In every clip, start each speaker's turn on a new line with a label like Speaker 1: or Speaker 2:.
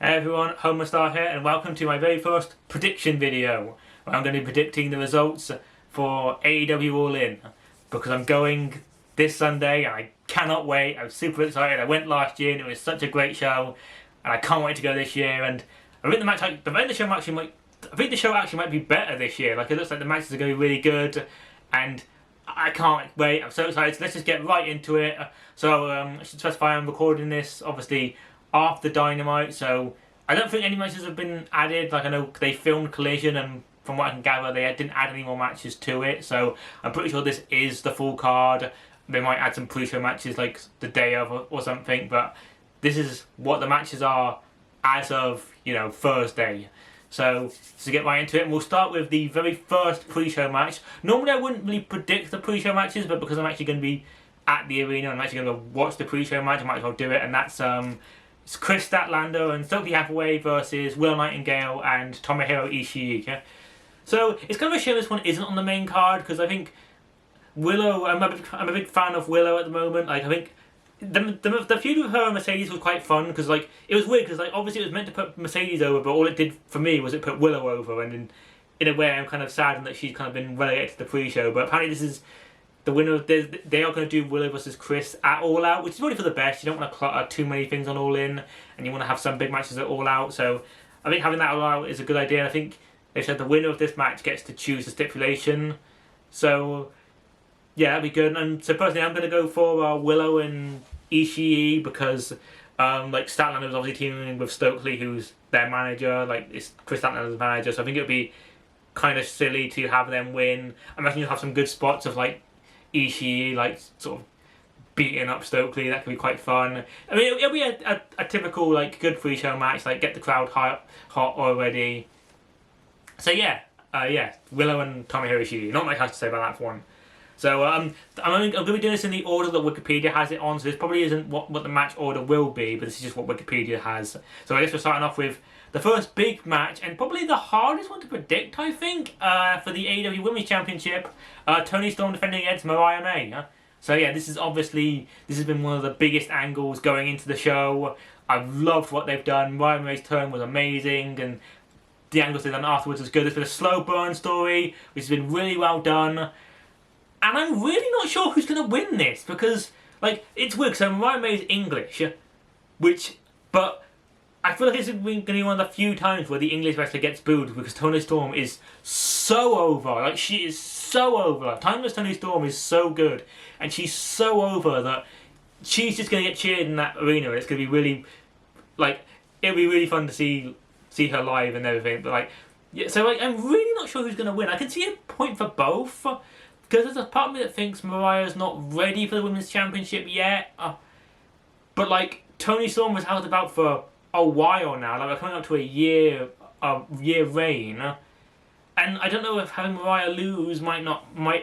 Speaker 1: Hey everyone, Homerstar here and welcome to my very first prediction video where I'm going to be predicting the results for AEW All In because I'm going this Sunday and I cannot wait. I'm super excited. I went last year and it was such a great show and I can't wait to go this year, and I think the show actually might be better this year. Like, it looks like the matches are going to be really good and I can't wait. I'm so excited. So let's just get right into it. So I should specify I'm recording this obviously after Dynamite, so I don't think any matches have been added. Like, I know they filmed Collision and from what I can gather they didn't add any more matches to it, so I'm pretty sure this is the full card. They might add some pre-show matches like the day of or something, but this is what the matches are as of, Thursday. So to get right into it, and we'll start with the very first pre-show match. Normally I wouldn't really predict the pre-show matches, but because I'm actually going to be at the arena and I'm actually going to watch the pre-show match, I might as well do it, and that's it's Chris Statlander and Stokely Hathaway versus Will Nightingale and Tomohiro Ishii. Yeah? So it's kind of a shame this one isn't on the main card, because I think Willow, I'm a big fan of Willow at the moment. Like, I think the feud with her and Mercedes was quite fun, because like it was weird, because like obviously it was meant to put Mercedes over, but all it did for me was it put Willow over, and in a way I'm kind of saddened that she's kind of been relegated to the pre-show. But apparently this is the winner. They are going to do Willow versus Chris at All Out, which is really for the best. You don't want to clutter too many things on All In, and you want to have some big matches at All Out. So I think having that All Out is a good idea. And I think they said the winner of this match gets to choose the stipulation. So yeah, that'd be good. And so personally, I'm going to go for Willow and Ishii, because like Statlander was obviously teaming with Stokely, who's their manager. Like, it's Chris Statlander's manager, so I think it would be kind of silly to have them win. I imagine you'll have some good spots of like Ishii like sort of beating up Stokely. That could be quite fun. I mean, it'll be a typical like good pre-show match, like get the crowd hot already. So yeah, Willow and Tomohiro Ishii. Not much else to say about that one. So I'm going to be doing this in the order that Wikipedia has it on, so this probably isn't what the match order will be, but this is just what Wikipedia has. So I guess we're starting off with the first big match, and probably the hardest one to predict, I think, for the AEW Women's Championship. Toni Storm defending against Mariah May. So yeah, this has been one of the biggest angles going into the show. I've loved what they've done. Mariah May's turn was amazing, and the angles they've done afterwards was good. There's been a slow burn story, which has been really well done. And I'm really not sure who's going to win this, because, like, it's weird, so Mariah May is English, but I feel like it's going to be one of the few times where the English wrestler gets booed, because Toni Storm is so over. Like, she is so over. Timeless Toni Storm is so good, and she's so over that she's just going to get cheered in that arena. It's going to be really, like, it'll be really fun to see her live and everything. But, like, yeah, so, like, I'm really not sure who's going to win. I can see a point for both, because there's a part of me that thinks Mariah's not ready for the Women's Championship yet. But, like, Toni Storm was held about for a while now. Like, we're coming up to a year reign. And I don't know if having Mariah lose might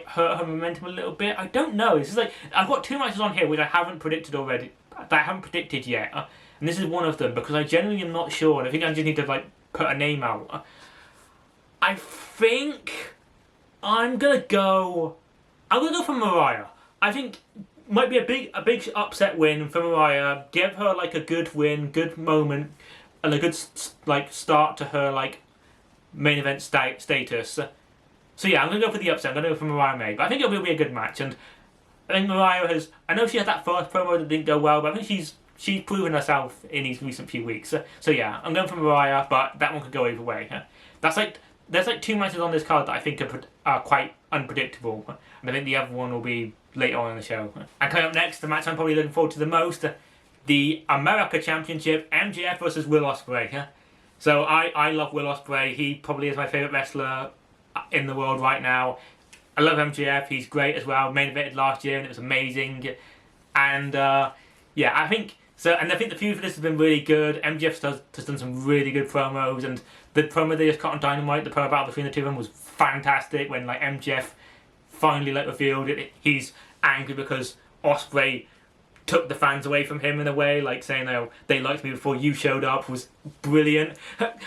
Speaker 1: hurt her momentum a little bit. I don't know. It's just like, I've got two matches on here which I haven't predicted already. That I haven't predicted yet. And this is one of them, because I genuinely am not sure. And I think I just need to, like, put a name out. I think I'm gonna go for Mariah. I think might be a big upset win for Mariah. Give her like a good win, good moment, and a good like start to her like main event status. So yeah, I'm gonna go for the upset. I'm gonna go for Mariah May, but I think it will be a good match. And I think Mariah has. I know she had that first promo that didn't go well, but I think she's proven herself in these recent few weeks. So yeah, I'm going for Mariah, but that one could go either way. There's like two matches on this card that I think are quite unpredictable, and I think the other one will be later on in the show. And coming up next, the match I'm probably looking forward to the most, the America Championship, MJF versus Will Ospreay. So I love Will Ospreay. He probably is my favourite wrestler in the world right now. I love MJF. He's great as well. Main evented last year and it was amazing. And yeah, I think the feud for this has been really good. MJF has done some really good promos, and the promo they just cut on Dynamite, the promo battle between the two of them was fantastic. When like MJF finally revealed it, he's angry because Ospreay took the fans away from him in a way, like saying, "Oh, they liked me before you showed up," was brilliant.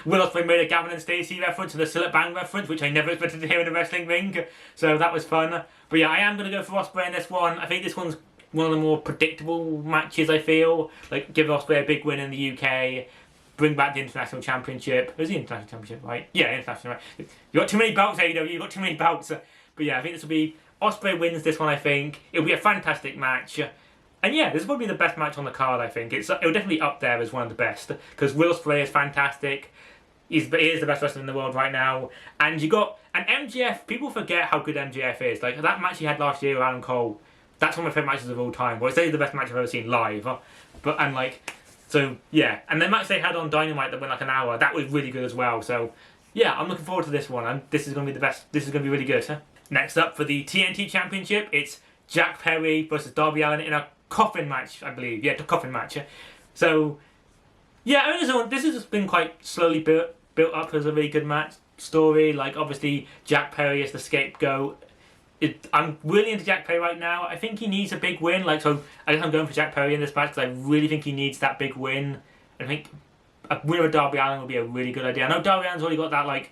Speaker 1: Will Ospreay made a Gavin and Stacey reference and a Sillet Bang reference, which I never expected to hear in a wrestling ring, so that was fun. But yeah, I am going to go for Ospreay in this one. I think this one's one of the more predictable matches, I feel. Like, give Ospreay a big win in the UK. bring back the International Championship. It was the International Championship, right? Yeah, International. Right? You got too many belts, AEW. You got too many belts. But yeah, I think this will be Ospreay wins this one. I think it'll be a fantastic match. And yeah, this is probably the best match on the card. I think it'll definitely up there as one of the best because Will Ospreay is fantastic. He is the best wrestler in the world right now. And you got an MJF. People forget how good MJF is. Like that match he had last year with Adam Cole. That's one of my favourite matches of all time. Well, it's the best match I've ever seen live. So yeah, and the match they had on Dynamite that went like an hour, that was really good as well. So yeah, I'm looking forward to this one. This is going to be the best. This is going to be really good. Next up for the TNT Championship, it's Jack Perry versus Darby Allin in a coffin match, I believe. Yeah, the coffin match. So yeah, this has been quite slowly built up as a really good match story. Like obviously Jack Perry is the scapegoat. I'm really into Jack Perry right now. I think he needs a big win. So I guess I'm going for Jack Perry in this match because I really think he needs that big win. I think a win with Darby Allin would be a really good idea. I know Darby Allin's already got that,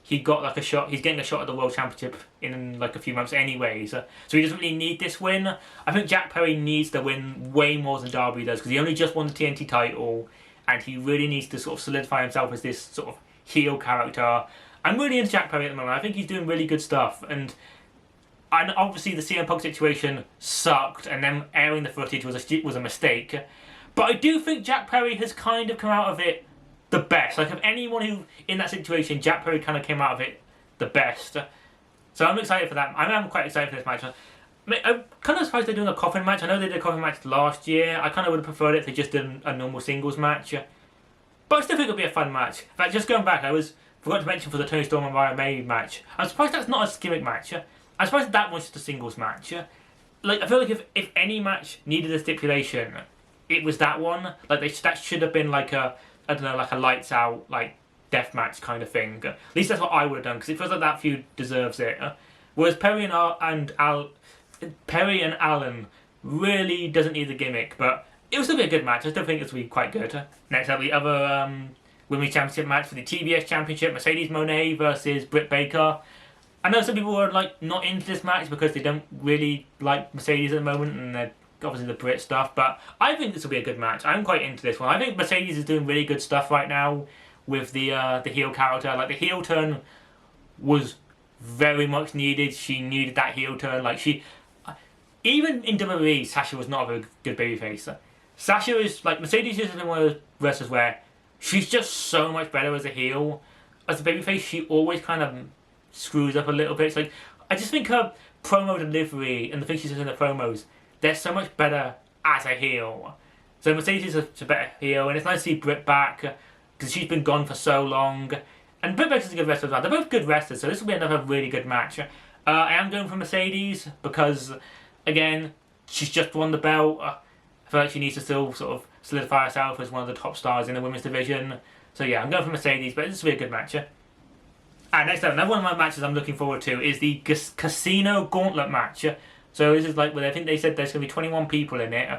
Speaker 1: he got a shot. He's getting a shot at the World Championship in a few months anyways. So he doesn't really need this win. I think Jack Perry needs the win way more than Darby does because he only just won the TNT title and he really needs to sort of solidify himself as this sort of heel character. I'm really into Jack Perry at the moment. I think he's doing really good stuff and obviously the CM Punk situation sucked and then airing the footage was a mistake. But I do think Jack Perry has kind of come out of it the best. Like of anyone who in that situation, Jack Perry kind of came out of it the best. So I'm excited for that. I'm quite excited for this match. I'm kind of surprised they're doing a coffin match. I know they did a coffin match last year. I kind of would have preferred it if they just did a normal singles match. But I still think it'll be a fun match. In fact, just going back, forgot to mention for the Tony Storm and Ryan May match. I'm surprised that's not a gimmick match. I'm surprised that was just a singles match. I feel like if any match needed a stipulation, it was that one. That should have been like a lights out death match kind of thing. At least that's what I would have done because it feels like that feud deserves it. Whereas Perry and Allen really doesn't need the gimmick, but it will still be a good match. I still think it will be quite good. Next up, the other Women's Championship match for the TBS Championship: Mercedes Moné versus Britt Baker. I know some people are not into this match because they don't really like Mercedes at the moment and they're obviously the Brit stuff, but I think this will be a good match. I'm quite into this one. I think Mercedes is doing really good stuff right now with the heel character. The heel turn was very much needed. She needed that heel turn. Even in WWE, Sasha was not a very good babyface. Sasha is Mercedes is one of those wrestlers where she's just so much better as a heel. As a babyface, she always kind of screws up a little bit. I just think her promo delivery and the things she says in the promos, they're so much better as a heel. So Mercedes is a better heel, and it's nice to see Britt back because she's been gone for so long. And Britt Baker's a good wrestler as well. They're both good wrestlers, so this will be another really good match. I am going for Mercedes because, again, she's just won the belt. I feel like she needs to still sort of solidify herself as one of the top stars in the women's division. So yeah, I'm going for Mercedes, but this will be a good match. And next up, another one of my matches I'm looking forward to is the Casino Gauntlet match. So this is where I think they said there's going to be 21 people in it.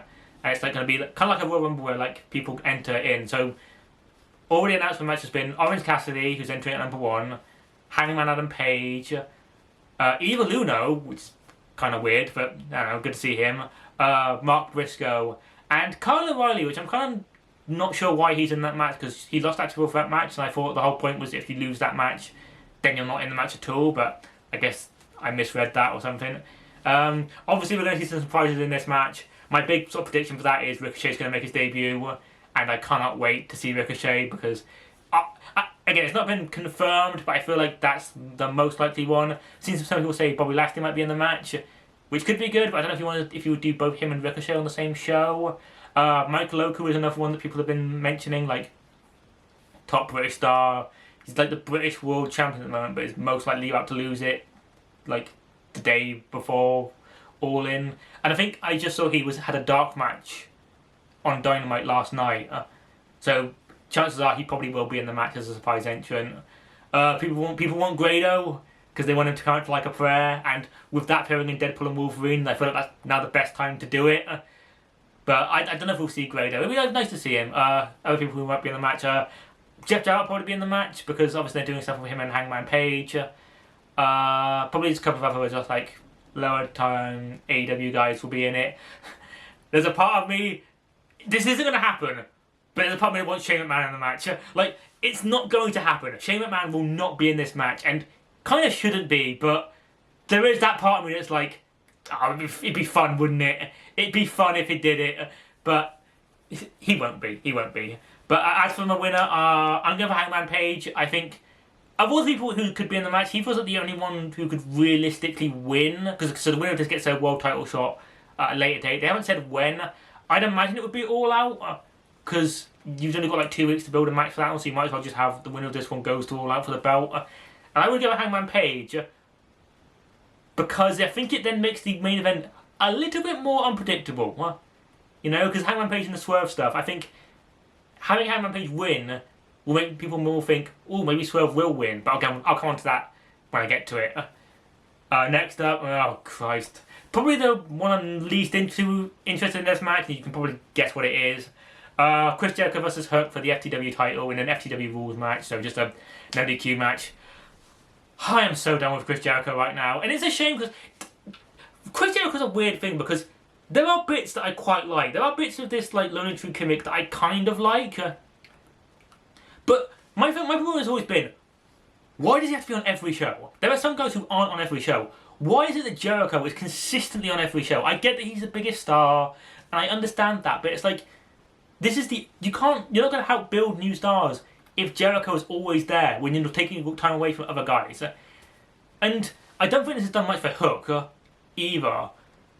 Speaker 1: And it's going to be kind of like a Royal Rumble where people enter in. So already announced for the match has been Orange Cassidy, who's entering at number 1, Hangman Adam Page, Evil Uno, which is kind of weird, but I don't know, good to see him, Mark Briscoe, and Kyle O'Reilly, which I'm kind of not sure why he's in that match because he lost actually for that match, and I thought the whole point was if you lose that match, then you're not in the match at all, but I guess I misread that or something. Obviously we're going to see some surprises in this match. My big sort of prediction for that is Ricochet's going to make his debut, and I cannot wait to see Ricochet because, again, it's not been confirmed, but I feel like that's the most likely one. Seems some people say Bobby Lashley might be in the match, which could be good, but I don't know if you would do both him and Ricochet on the same show. Michael Oku is another one that people have been mentioning, top British star. He's the British world champion at the moment, but is most likely about to lose it, the day before All In. And I think I just saw he had a dark match on Dynamite last night. So chances are he probably will be in the match as a surprise entrant. People want Grado because they want him to come out for a prayer, and with that pairing in Deadpool and Wolverine, I feel like that's now the best time to do it. But I don't know if we'll see Grado. It'd be nice to see him. Other people who might be in the match, Jeff Jarrett will probably be in the match because obviously they're doing stuff with him and Hangman Page. Probably just a couple of other just lower time AEW guys will be in it. There's a part of me, this isn't going to happen, But there's a part of me that wants Shane McMahon in the match. Like, it's not going to happen. Shane McMahon will not be in this match, and kind of shouldn't be, but there is that part of me that's like, oh, it'd be fun, wouldn't it? It'd be fun if he did it, but he won't be. He won't be. But as for my winner, I'm going for Hangman Page. I think of all the people who could be in the match, he wasn't the only one who could realistically win, because so the winner just gets a world title shot at a later date. They haven't said when. I'd imagine it would be All Out, because you've only got like 2 weeks to build a match for that one, so you might as well just have the winner of this one goes to All Out for the belt. And I would go Hangman Page, because I think it then makes the main event a little bit more unpredictable. You know, because Hangman Page and the Swerve stuff, I think having Hangman Page win will make people more think, oh, maybe Swerve will win, but I'll come on to that when I get to it. Next up, oh Christ, probably the one I'm least interested in this match, and you can probably guess what it is. Chris Jericho versus Hook for the FTW title in an FTW rules match, so just a no DQ match. I am so done with Chris Jericho right now, and it's a shame because Chris Jericho's a weird thing, because there are bits that I quite like. There are bits of this like Lonely True gimmick that I kind of like. But my problem has always been, why does he have to be on every show? There are some guys who aren't on every show. Why is it that Jericho is consistently on every show? I get that he's the biggest star, and I understand that, but it's like, you're not going to help build new stars if Jericho is always there when you're taking time away from other guys. And I don't think this has done much for Hook either.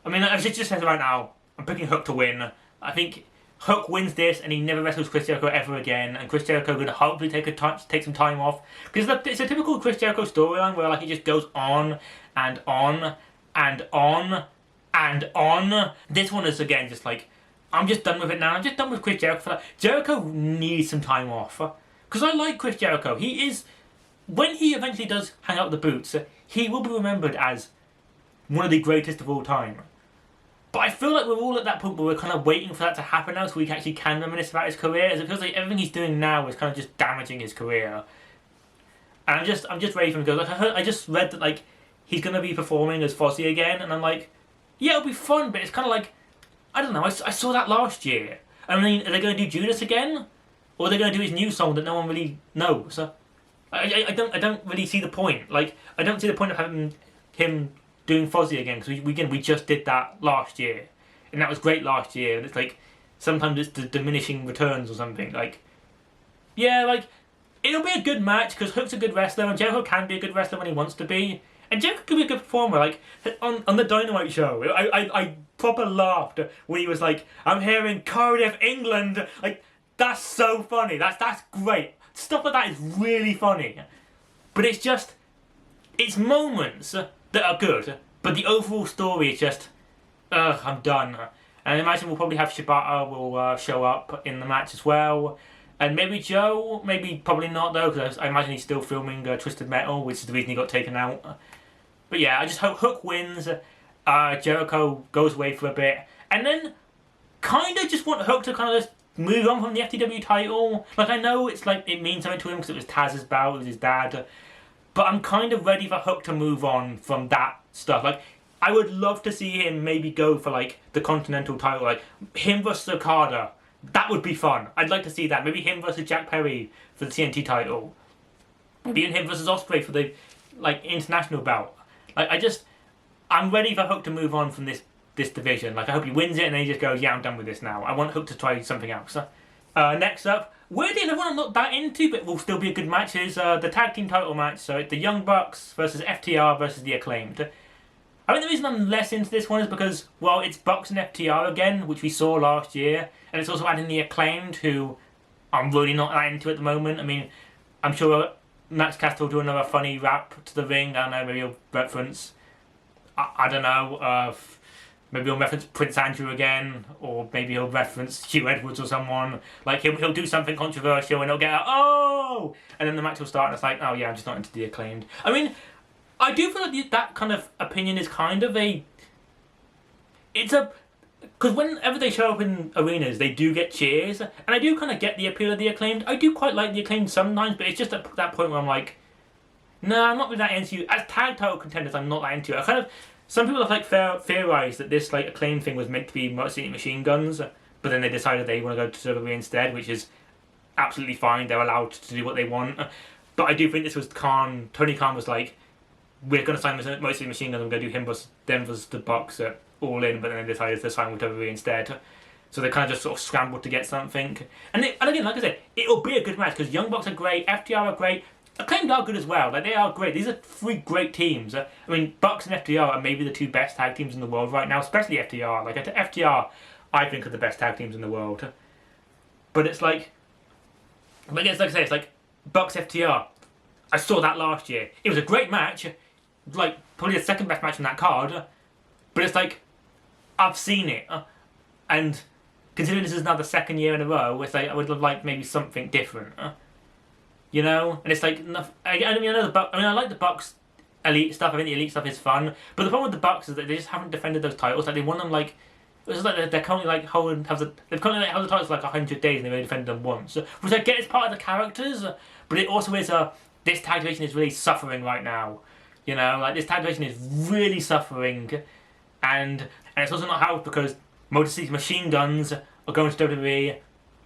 Speaker 1: I mean, as it just says right now, I'm picking Hook to win. I think Hook wins this and he never wrestles Chris Jericho ever again, and Chris Jericho could hopefully take some time off, because it's a typical Chris Jericho storyline where like he just goes on and on and on and on. This one is again just like, I'm just done with it now. I'm just done with Chris Jericho. Jericho needs some time off, because I like Chris Jericho. He is, when he eventually does hang out with the boots, he will be remembered as one of the greatest of all time. But I feel like we're all at that point where we're kind of waiting for that to happen now, so we actually can reminisce about his career. It feels like everything he's doing now is kind of just damaging his career. And I'm just ready for him to go. Like I just read that like he's gonna be performing as Fozzy again, and I'm like, yeah, it'll be fun, but it's kind of like, I don't know. I saw that last year. I mean, are they going to do Judas again, or are they going to do his new song that no one really knows? I don't really see the point. Like, I don't see the point of having him doing Fozzy again, because we just did that last year, and that was great last year. And it's like sometimes it's the diminishing returns or something. Like, yeah, like it'll be a good match because Hook's a good wrestler, and Jericho can be a good wrestler when he wants to be, and Jericho can be a good performer. Like on the Dynamite show, I proper laughed when he was like, "I'm here in Cardiff, England." Like, that's so funny. That's great. Stuff like that is really funny, but it's moments that are good, but the overall story is just, I'm done. And I imagine we'll probably have Shibata will show up in the match as well. And maybe Joe, probably not though, because I imagine he's still filming Twisted Metal, which is the reason he got taken out. But yeah, I just hope Hook wins, Jericho goes away for a bit, and then kind of just want Hook to kind of just move on from the FTW title. Like, I know it's like, it means something to him because it was Taz's bout, it was his dad. But I'm kind of ready for Hook to move on from that stuff. Like, I would love to see him maybe go for, like, the Continental title. Like, him versus Okada. That would be fun. I'd like to see that. Maybe him versus Jack Perry for the TNT title. Maybe him versus Ospreay for the, like, international bout. Like, I'm ready for Hook to move on from this division. Like, I hope he wins it and then he just goes, yeah, I'm done with this now. I want Hook to try something else. Next up, weirdly enough, one I'm not that into, but will still be a good match, is the tag team title match. So it's the Young Bucks versus FTR versus the Acclaimed. I think the reason I'm less into this one is because, well, it's Bucks and FTR again, which we saw last year, and it's also adding the Acclaimed, who I'm really not that into at the moment. I mean, I'm sure Max Caster will do another funny rap to the ring. I don't know, maybe he'll reference, I don't know, maybe he'll reference Prince Andrew again, or maybe he'll reference Hugh Edwards or someone. Like, he'll do something controversial and he'll get out, oh! And then the match will start and it's like, oh yeah, I'm just not into the Acclaimed. I mean, I do feel like that kind of opinion is kind of because whenever they show up in arenas, they do get cheers, and I do kind of get the appeal of the Acclaimed. I do quite like the Acclaimed sometimes, but it's just at that point where I'm like, no, I'm not really that into you. As tag title contenders, I'm not that into it. Some people have like theorized that this like Acclaimed thing was meant to be mostly Machine Guns, but then they decided they want to go to WWE instead, which is absolutely fine. They're allowed to do what they want. But I do think this was Tony Khan was like, we're going to sign mostly Machine Gun, and we're going to do him versus them versus the Bucks at All In, but then they decided to sign with WWE instead. So they kind of just sort of scrambled to get something. And again, like I said, it'll be a good match because Young Bucks are great, FTR are great, Acclaimed are good as well. Like, they are great. These are three great teams. I mean, Bucks and FTR are maybe the two best tag teams in the world right now, especially FTR. Like, FTR, I think, are the best tag teams in the world. But it's like, like I say, it's like Bucks FTR. I saw that last year. It was a great match, like probably the second best match on that card. But it's like, I've seen it, and considering this is now the second year in a row, it's like I would have liked maybe something different, you know. And it's like, I like the Bucks elite stuff. I think the elite stuff is fun, but the problem with the Bucks is that they just haven't defended those titles. Like, they won them like. It's just like they're currently like they've currently held the titles for like 100 days and they've only defended them once, which I get is part of the characters, but it also is this tag division is really suffering right now, you know, like this tag division is really suffering, and it's also not helped because Motor City Machine Guns are going to WWE,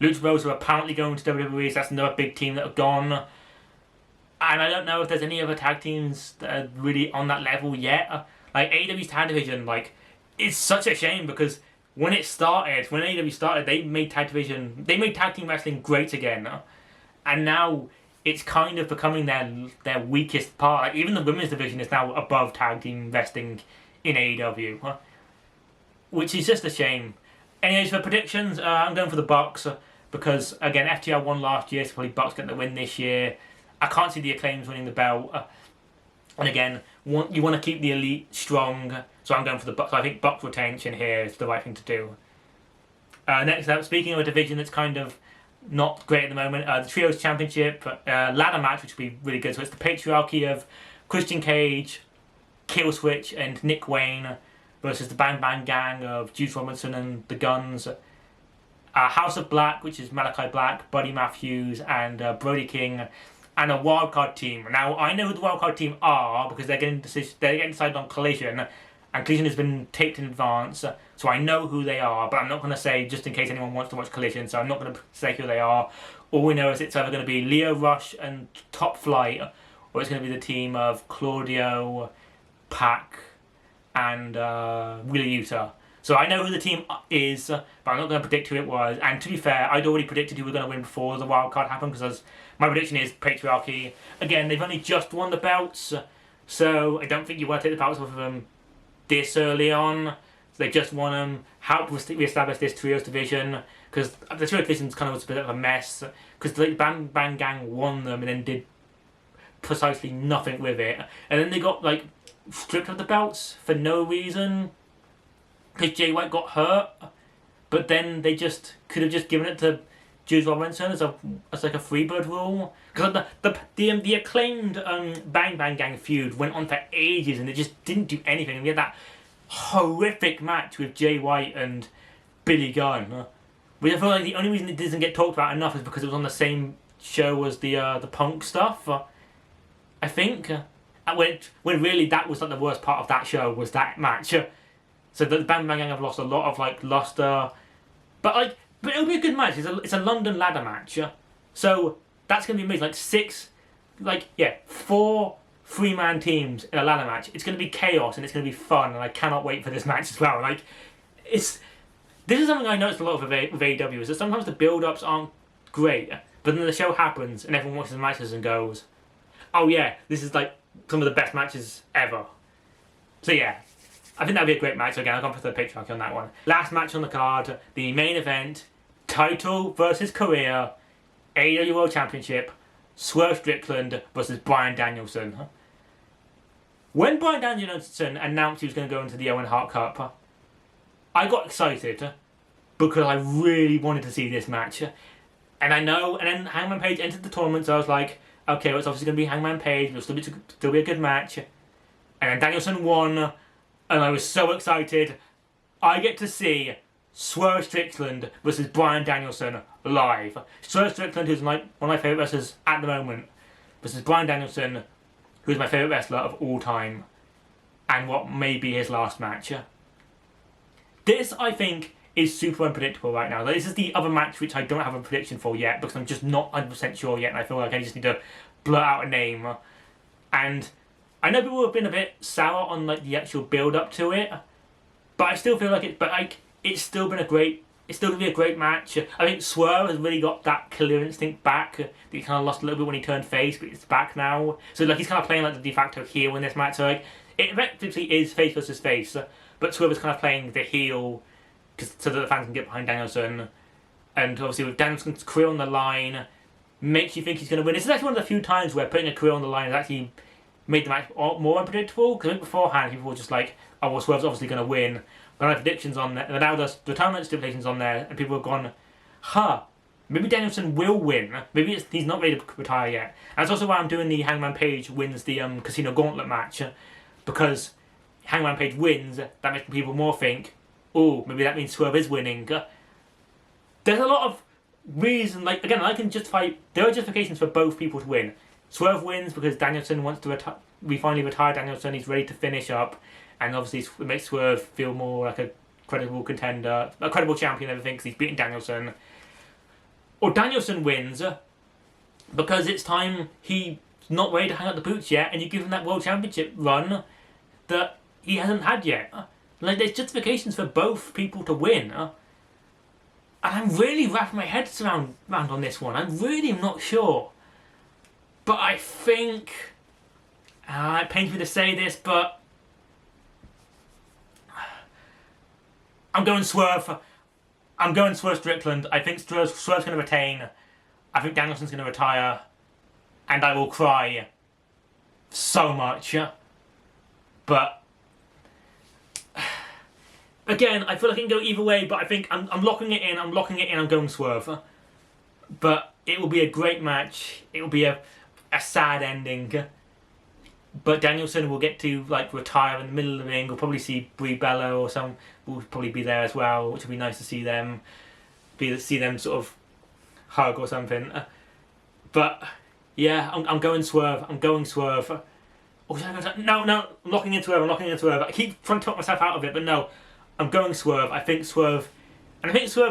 Speaker 1: Lucha Bros are apparently going to WWE, so that's another big team that have gone, and I don't know if there's any other tag teams that are really on that level yet. Like AEW's tag division, like, it's such a shame because when AEW started, they made tag team wrestling great again, and now it's kind of becoming their weakest part. Like, even the women's division is now above tag team wrestling in AEW, which is just a shame. Anyways, for predictions, I'm going for the Bucks because again, FTR won last year, so probably Bucks get the win this year. I can't see the Acclaims winning the belt, and again, you want to keep the elite strong. So I'm going for the Bucks. I think Bucks retention here is the right thing to do. Next up, speaking of a division that's kind of not great at the moment, the Trios Championship ladder match, which will be really good. So it's the patriarchy of Christian Cage, Killswitch, and Nick Wayne versus the Bang Bang Gang of Juice Robinson and the Guns. House of Black, which is Malachi Black, Buddy Matthews, and Brody King, and a wildcard team. Now, I know who the wildcard team are because they're getting decided on Collision. And Collision has been taped in advance, so I know who they are, but I'm not going to say just in case anyone wants to watch Collision, so I'm not going to say who they are. All we know is it's either going to be Leo Rush and Top Flight, or it's going to be the team of Claudio, Pac, and Wheeler Yuta. So I know who the team is, but I'm not going to predict who it was. And to be fair, I'd already predicted who was going to win before the wild card happened, because my prediction is Patriarchy. Again, they've only just won the belts, so I don't think you want to take the belts off of them this early on. They just won them, helped re-establish this Trios division, because the Trios division kind of was a bit of a mess, because the Bang Bang Gang won them and then did precisely nothing with it, and then they got like stripped of the belts for no reason, because Jay White got hurt, but then they just could have just given it to Juice Robinson as like a Freebird rule, because the acclaimed Bang Bang Gang feud went on for ages and it just didn't do anything. And we had that horrific match with Jay White and Billy Gunn, which I feel like the only reason it doesn't get talked about enough is because it was on the same show as the Punk stuff. I think when really that was like the worst part of that show was that match. So the Bang Bang Gang have lost a lot of luster, but it'll be a good match. It's a London ladder match, so that's gonna be amazing. 4 3-man teams in a ladder match. It's gonna be chaos and it's gonna be fun, and I cannot wait for this match as well. This is something I noticed a lot with AEW, is that sometimes the build-ups aren't great, but then the show happens and everyone watches the matches and goes, "Oh yeah, this is like some of the best matches ever." So yeah, I think that'd be a great match. So again, I've gone for the patriarchy on that one. Last match on the card, the main event. Title versus career, AEW World Championship, Swerve Strickland versus Bryan Danielson. When Bryan Danielson announced he was going to go into the Owen Hart Cup, I got excited because I really wanted to see this match. And then Hangman Page entered the tournament, so I was like, okay, well, it's obviously going to be Hangman Page, it'll still be a good match. And then Danielson won, and I was so excited. I get to see Swerve Strickland versus Bryan Danielson live. Swerve Strickland, who's one of my favourite wrestlers at the moment, versus Bryan Danielson, who's my favourite wrestler of all time, and what may be his last match. This, I think, is super unpredictable right now. Like, this is the other match which I don't have a prediction for yet because I'm just not 100% sure yet, and I feel like I just need to blurt out a name. And I know people have been a bit sour on like the actual build up to it, but I still feel like it's still been it's still gonna be a great match. I think Swerve has really got that killer instinct back that he kind of lost a little bit when he turned face, but it's back now. So like he's kind of playing like the de facto heel in this match. So like it effectively is face versus face, but Swerve is kind of playing the heel so that the fans can get behind Danielson. And obviously with Danielson's career on the line, makes you think he's going to win. This is actually one of the few times where putting a career on the line has actually made the match more unpredictable. Because I think beforehand people were just like, oh well, Swerve's obviously going to win. But I have predictions on there, and now there's retirement stipulations on there, and people have gone, maybe Danielson will win. Maybe he's not ready to retire yet. And that's also why I'm doing the Hangman Page wins the Casino Gauntlet match, because Hangman Page wins, that makes people more think, oh, maybe that means Swerve is winning. There's a lot of reason, like, again, I can justify, there are justifications for both people to win. Swerve wins because Danielson wants to retire, we finally retire Danielson, he's ready to finish up, and obviously it makes Swerve feel more like a credible contender, a credible champion and everything because he's beaten Danielson. Or Danielson wins because it's time he's not ready to hang up the boots yet, and you give him that World Championship run that he hasn't had yet. Like, there's justifications for both people to win. And I'm really wrapping my head around on this one. I really am not sure. But I think... it pains me to say this, but... I'm going Swerve. I'm going Swerve Strickland. I think Swerve's going to retain. I think Danielson's going to retire. And I will cry so much. But... again, I feel like it can go either way, but I think I'm locking it in. I'm going Swerve. But it will be a great match. It will be a sad ending. But Danielson will get to like retire in the middle of the ring. We'll probably see Brie Bella or some will probably be there as well, which will be nice to see them. See them sort of hug or something. But yeah, I'm going Swerve. I'm going Swerve. Oh, should I go no, I'm locking in Swerve. I keep trying to talk myself out of it, but no. I'm going Swerve. I think Swerve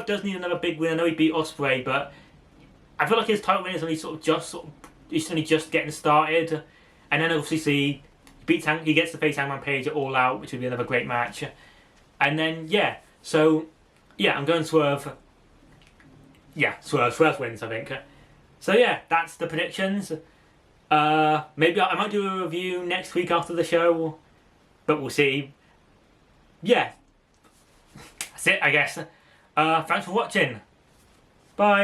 Speaker 1: does need another big win. I know he beat Ospreay, but I feel like his title win is only he's only just getting started. And then obviously he gets to face Hangman Page at All Out, which would be another great match. And then I'm going Swerve. Yeah, Swerve wins, I think. So yeah, that's the predictions. Maybe I might do a review next week after the show, but we'll see. Yeah. That's it, I guess. Thanks for watching. Bye.